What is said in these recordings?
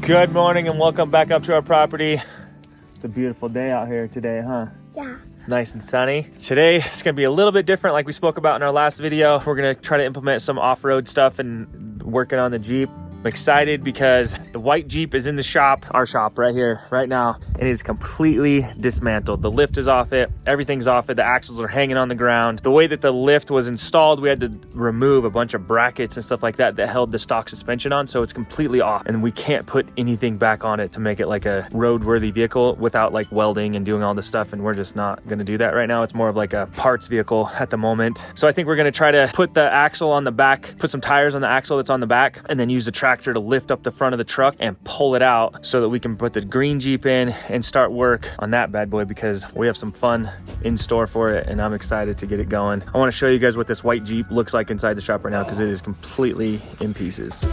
Good morning and welcome back up to our property. It's a beautiful day out here today, huh? Yeah. Nice and sunny. Today it's gonna be a little bit different like we spoke about in our last video. We're gonna try to implement some off-road stuff and working on the Jeep. I'm excited because the white Jeep is in the shop, our shop right here, right now, and it is completely dismantled. The lift is off it, everything's off it, the axles are hanging on the ground. The way that the lift was installed, we had to remove a bunch of brackets and stuff like that that held the stock suspension on, so it's completely off, and we can't put anything back on it to make it like a roadworthy vehicle without like welding and doing all this stuff, and we're just not gonna do that right now. It's more of like a parts vehicle at the moment. So I think we're gonna try to put the axle on the back, put some tires on the axle that's on the back, and then use the tractor to lift up the front of the truck and pull it out so that we can put the green Jeep in and start work on that bad boy, because we have some fun in store for it and I'm excited to get it going. I want to show you guys what this white Jeep looks like inside the shop right now because it is completely in pieces.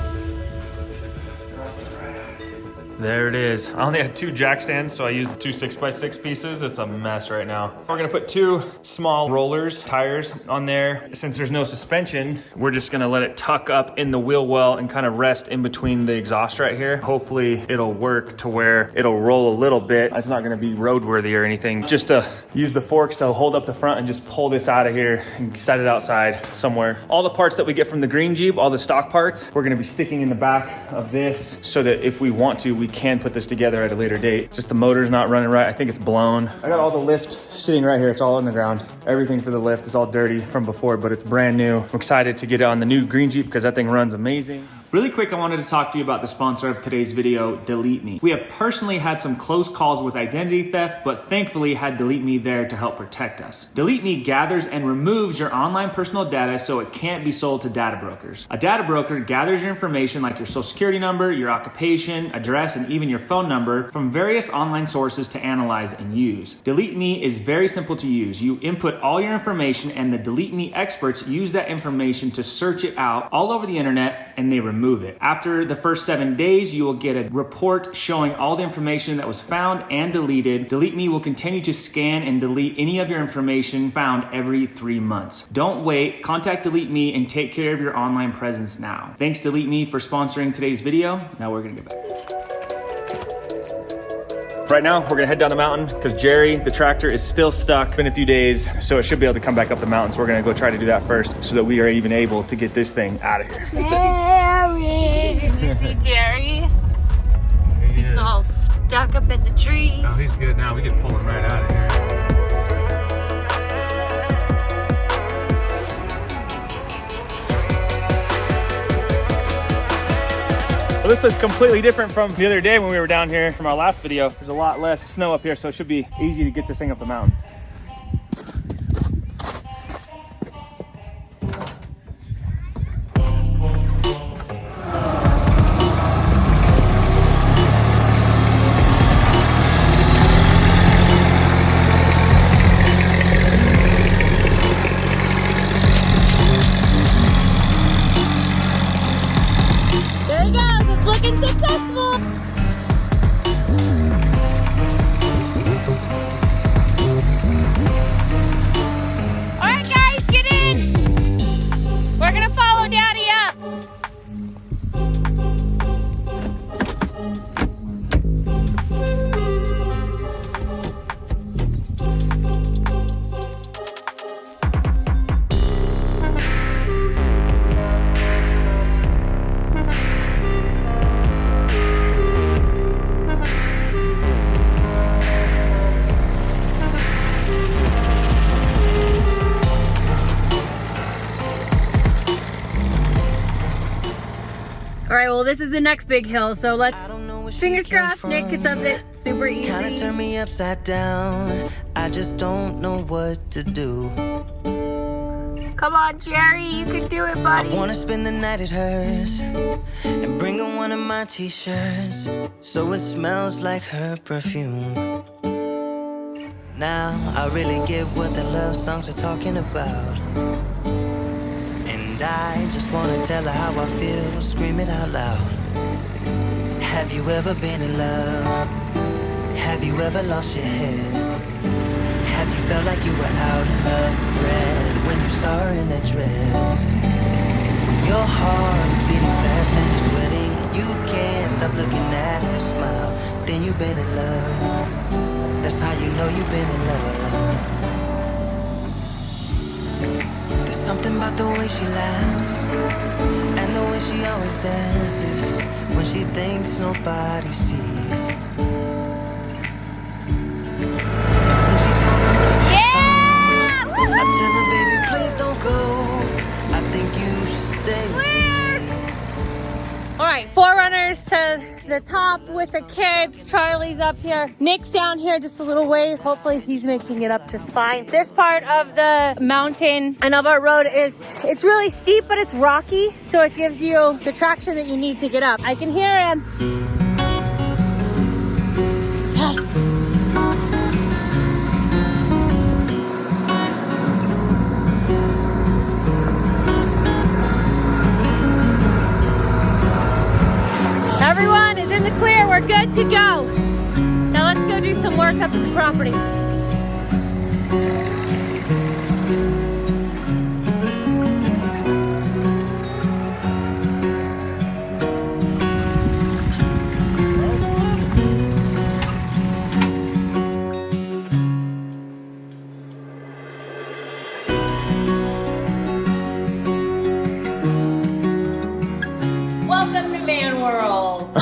There it is. I only had 2 jack stands, so I used the 2 6x6 pieces. It's a mess right now. We're gonna put 2 small rollers, tires on there. Since there's no suspension, we're just gonna let it tuck up in the wheel well and kind of rest in between the exhaust right here. Hopefully it'll work to where it'll roll a little bit. It's not gonna be roadworthy or anything. Just to use the forks to hold up the front and just pull this out of here and set it outside somewhere. All the parts that we get from the green Jeep, all the stock parts, we're gonna be sticking in the back of this so that if we want to, we can put this together at a later date. Just the motor's not running right. I think it's blown. I got all the lift sitting right here. It's all on the ground. Everything for the lift is all dirty from before, but it's brand new. I'm excited to get it on the new green Jeep because that thing runs amazing. Really quick, I wanted to talk to you about the sponsor of today's video, DeleteMe. We have personally had some close calls with identity theft, but thankfully had DeleteMe there to help protect us. DeleteMe gathers and removes your online personal data so it can't be sold to data brokers. A data broker gathers your information like your social security number, your occupation, address, and even your phone number from various online sources to analyze and use. DeleteMe is very simple to use. You input all your information and the DeleteMe experts use that information to search it out all over the internet and they remove it. After the first 7 days, you will get a report showing all the information that was found and deleted. DeleteMe will continue to scan and delete any of your information found every 3 months. Don't wait, contact DeleteMe and take care of your online presence now. Thanks DeleteMe for sponsoring today's video. Now we're gonna get back. Right now, we're gonna head down the mountain because Jerry, the tractor, is still stuck. It's been a few days, so it should be able to come back up the mountain. So we're gonna go try to do that first so that we are even able to get this thing out of here. Jerry! You see Jerry? He's all stuck up in the trees. Oh, he's good now. We can pull him right out of here. Well, this is completely different from the other day when we were down here from our last video. There's a lot less snow up here, so it should be easy to get this thing up the mountain. Looking successful. All right, guys, get in. We're gonna follow Daddy up. All right, well, this is the next big hill, so let's, fingers crossed, Nick gets up it super easy. Kinda turn me upside down. I just don't know what to do. Come on, Jerry, you can do it, buddy. I wanna spend the night at hers and bring her one of my t-shirts so it smells like her perfume. Now I really get what the love songs are talking about. And I just wanna tell her how I feel, scream it out loud. Have you ever been in love? Have you ever lost your head? Have you felt like you were out of breath when you saw her in that dress? When your heart is beating fast and you're sweating, you can't stop looking at her smile, then you've been in love. That's how you know you've been in love. There's something about the way she laughs, and the way she always dances, when she thinks nobody sees. And when she's gonna miss her song, I tell her, baby, please don't go. I think you should stay with me. All right, forerunners to the top with the kids. Charlie's up here. Nick's down here just a little way. Hopefully he's making it up just fine. This part of the mountain and of our road it's really steep, but it's rocky. So it gives you the traction that you need to get up. I can hear him. Yes. Everyone is in the clear. We're good to go. Now let's go do some work up at the property. Welcome to Man World.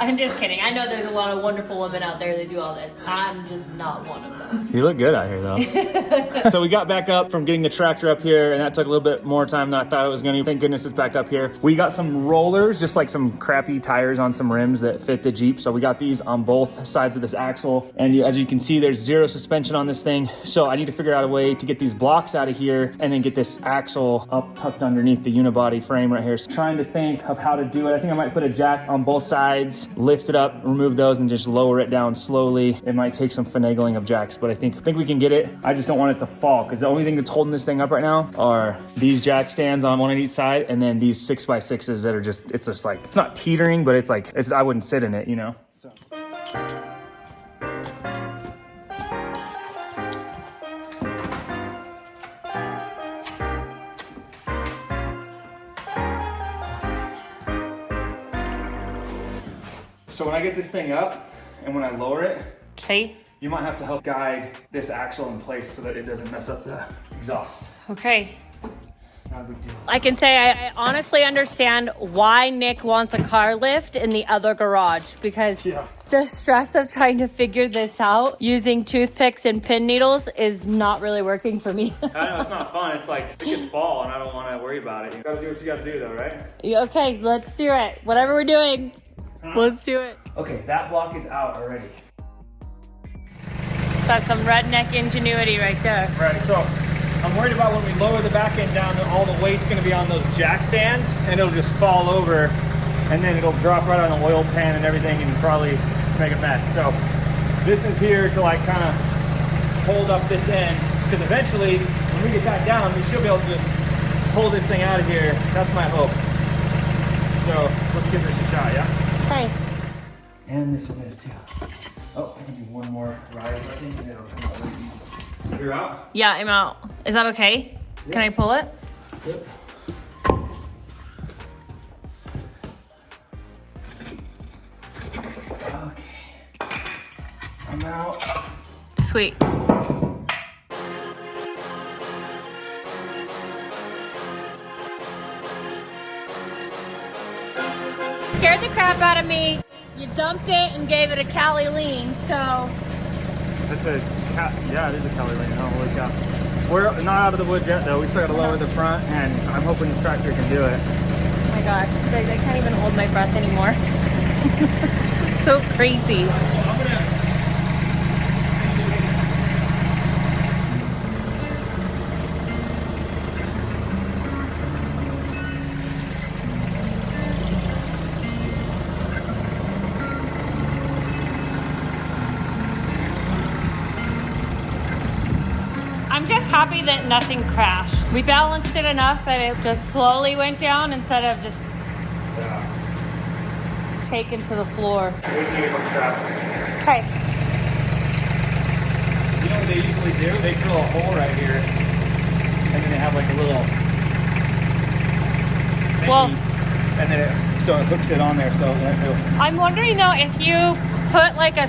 I'm just kidding. I know there's a lot of wonderful women out there that do all this. I'm just not one of them. You look good out here though. So we got back up from getting the tractor up here, and that took a little bit more time than I thought it was gonna. Thank goodness it's back up here. We got some rollers, just like some crappy tires on some rims that fit the Jeep. So we got these on both sides of this axle. And as you can see, there's zero suspension on this thing. So I need to figure out a way to get these blocks out of here and then get this axle up tucked underneath the unibody frame right here. So trying to think of how to do it. I think I might put a jack on both sides, lift it up, remove those, and just lower it down slowly. It might take some finagling of jacks, but I think we can get it. I just don't want it to fall, because the only thing that's holding this thing up right now are these jack stands on one on each side, and then these 6x6s that are just, it's just like, it's not teetering, but it's like, I wouldn't sit in it, you know? So. So when I get this thing up and when I lower it, Okay. you might have to help guide this axle in place so that it doesn't mess up the exhaust. Okay. Not a big deal. I can say I honestly understand why Nick wants a car lift in the other garage, because the stress of trying to figure this out using toothpicks and pin needles is not really working for me. I know, it's not fun. It's like, it could fall and I don't want to worry about it. You gotta do what you gotta do though, right? Okay, let's do it. Whatever we're doing, let's do it. Okay, that block is out already. That's some redneck ingenuity right there. Right, so I'm worried about when we lower the back end down, all the weight's gonna be on those jack stands and it'll just fall over and then it'll drop right on the oil pan and everything and probably make a mess. So this is here to like kind of hold up this end, because eventually when we get that down, we should be able to just pull this thing out of here. That's my hope. So let's give this a shot, yeah? Okay. And this one is too. Oh, I can do one more rise, I think, and it'll come out really easy. You're out? Yeah, I'm out. Is that okay? Yeah. Can I pull it? Yep. Okay. I'm out. Sweet. Scared the crap out of me. You dumped it and gave it a Cali lean, so. That's yeah, it is a Cali lane. Oh, holy cow. We're not out of the woods yet, though. We still got to lower the front, and I'm hoping this tractor can do it. Oh my gosh, guys, I can't even hold my breath anymore. This is so crazy. I'm just happy that nothing crashed. We balanced it enough that it just slowly went down instead of just taken to the floor. We need to hook straps. Okay. You know what they usually do? They drill a hole right here, and then they have like a little thingy, Well, and then it so it hooks it on there. So I'm wondering though if you put like a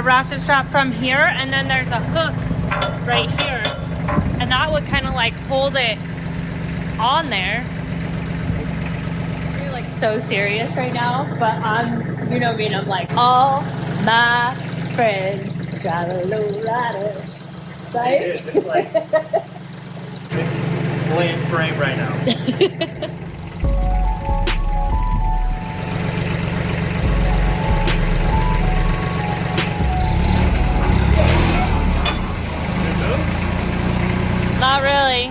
ratchet strap from here and then there's a hook right here, and that would kind of like hold it on there. You're like so serious right now, but you know me, and I'm like, all my friends drive a low riders, right? It's like it's laying frame right now. Not really.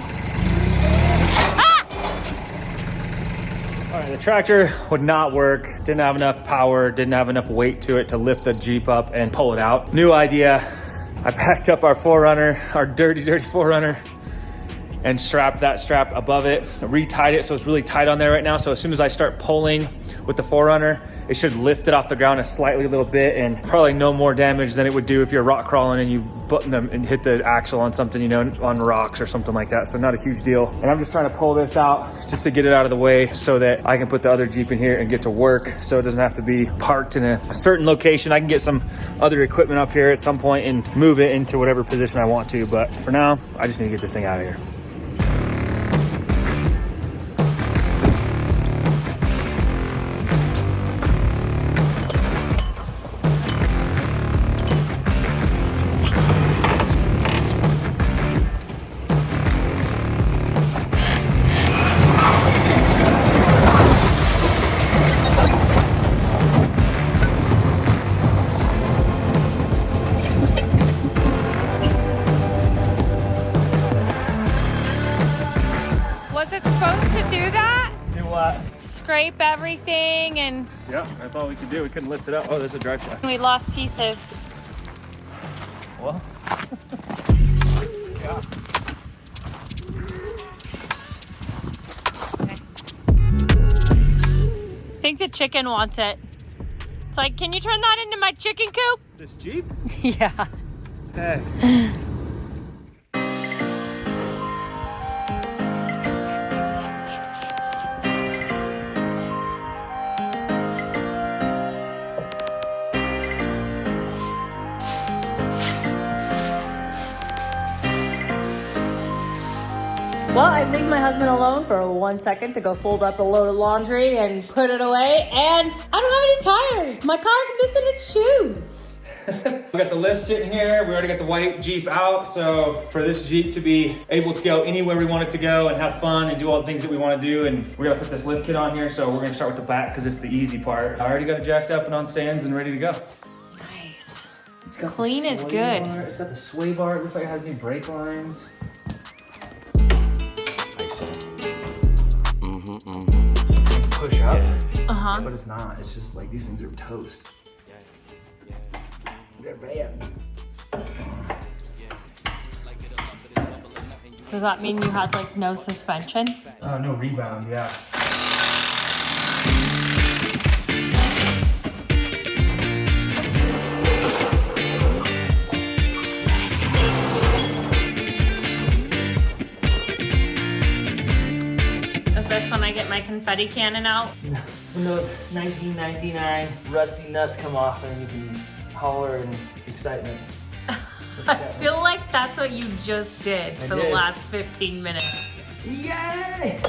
All right, the tractor would not work. Didn't have enough power, didn't have enough weight to it to lift the Jeep up and pull it out. New idea. I packed up our 4Runner, our dirty 4Runner, and strapped that strap above it, retied it so it's really tight on there right now. So as soon as I start pulling with the 4Runner, it should lift it off the ground a slightly little bit, and probably no more damage than it would do if you're rock crawling and you button them and hit the axle on something, you know, on rocks or something like that. So not a huge deal. And I'm just trying to pull this out just to get it out of the way so that I can put the other Jeep in here and get to work, so it doesn't have to be parked in a certain location. I can get some other equipment up here at some point and move it into whatever position I want to. But for now, I just need to get this thing out of here. Scrape everything, and yeah, that's all we could do. We couldn't lift it up. Oh, there's a drive shaft. We lost pieces. Well, yeah. I think the chicken wants it. It's like, can you turn that into my chicken coop? This Jeep? Yeah. Hey. Well, I leave my husband alone for 1 second to go fold up a load of laundry and put it away, and I don't have any tires. My car's missing its shoes. We got the lift sitting here. We already got the white Jeep out. So for this Jeep to be able to go anywhere we want it to go and have fun and do all the things that we want to do, and we're gonna put this lift kit on here. So we're gonna start with the back because it's the easy part. I already got it jacked up and on stands and ready to go. Nice. It's got Clean is good. Bar. It's got the sway bar. It looks like it has new brake lines. Push up, but it's not. It's just like these things are toast. Does that mean you had like no suspension? No rebound, yeah. Is this when I get my confetti cannon out? When those 1999 rusty nuts come off and you can holler in excitement. I feel like that's what you just did for the last 15 minutes. Yay!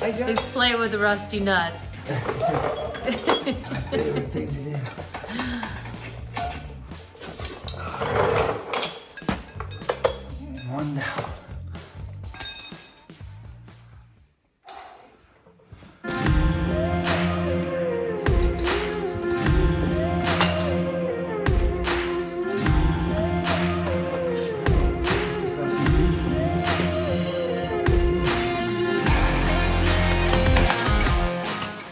Is play with the rusty nuts. My favorite thing to do. One down.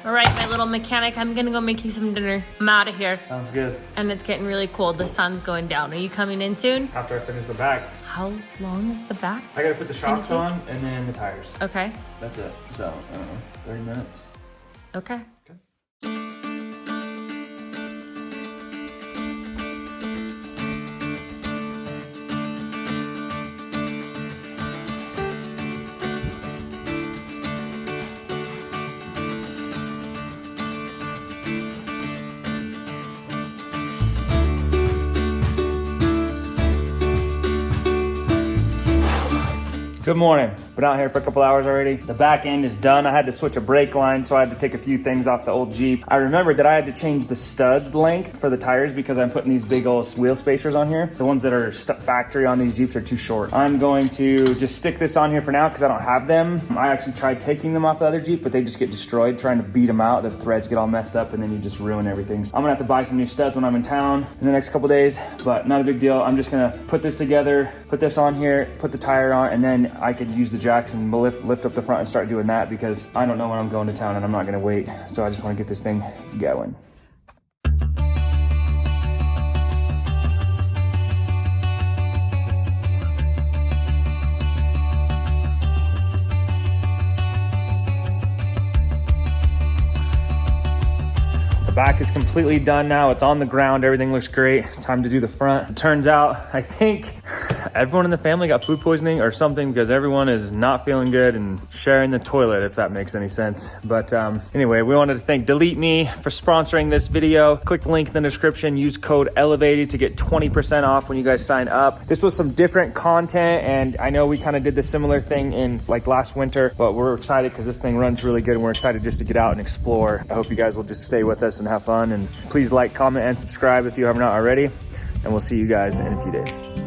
All right, my little mechanic, I'm gonna go make you some dinner. I'm out of here. Sounds good. And it's getting really cold. The sun's going down. Are you coming in soon? After I finish the back, How long is the back? I gotta put the shocks on and then the tires. Okay. That's it. So, I don't know, 30 minutes. Okay. Good morning. Been out here for a couple hours already. The back end is done. I had to switch a brake line, so I had to take a few things off the old Jeep. I remembered that I had to change the stud length for the tires because I'm putting these big old wheel spacers on here. The ones that are factory on these Jeeps are too short. I'm going to just stick this on here for now because I don't have them. I actually tried taking them off the other Jeep, but they just get destroyed trying to beat them out. The threads get all messed up and then you just ruin everything. So I'm gonna have to buy some new studs when I'm in town in the next couple days, but not a big deal. I'm just gonna put this together, put this on here, put the tire on, and then I could use the jacks and lift up the front and start doing that because I don't know when I'm going to town and I'm not gonna wait. So I just wanna get this thing going. Back is completely done now. It's on the ground. Everything looks great. It's time to do the front. It turns out, I think everyone in the family got food poisoning or something because everyone is not feeling good and sharing the toilet, if that makes any sense. But anyway, we wanted to thank DeleteMe for sponsoring this video. Click the link in the description. Use code ELEVATED to get 20% off when you guys sign up. This was some different content, and I know we kind of did the similar thing in like last winter, but we're excited because this thing runs really good and we're excited just to get out and explore. I hope you guys will just stay with us and have fun, and please like, comment, and subscribe if you have not already, and we'll see you guys in a few days.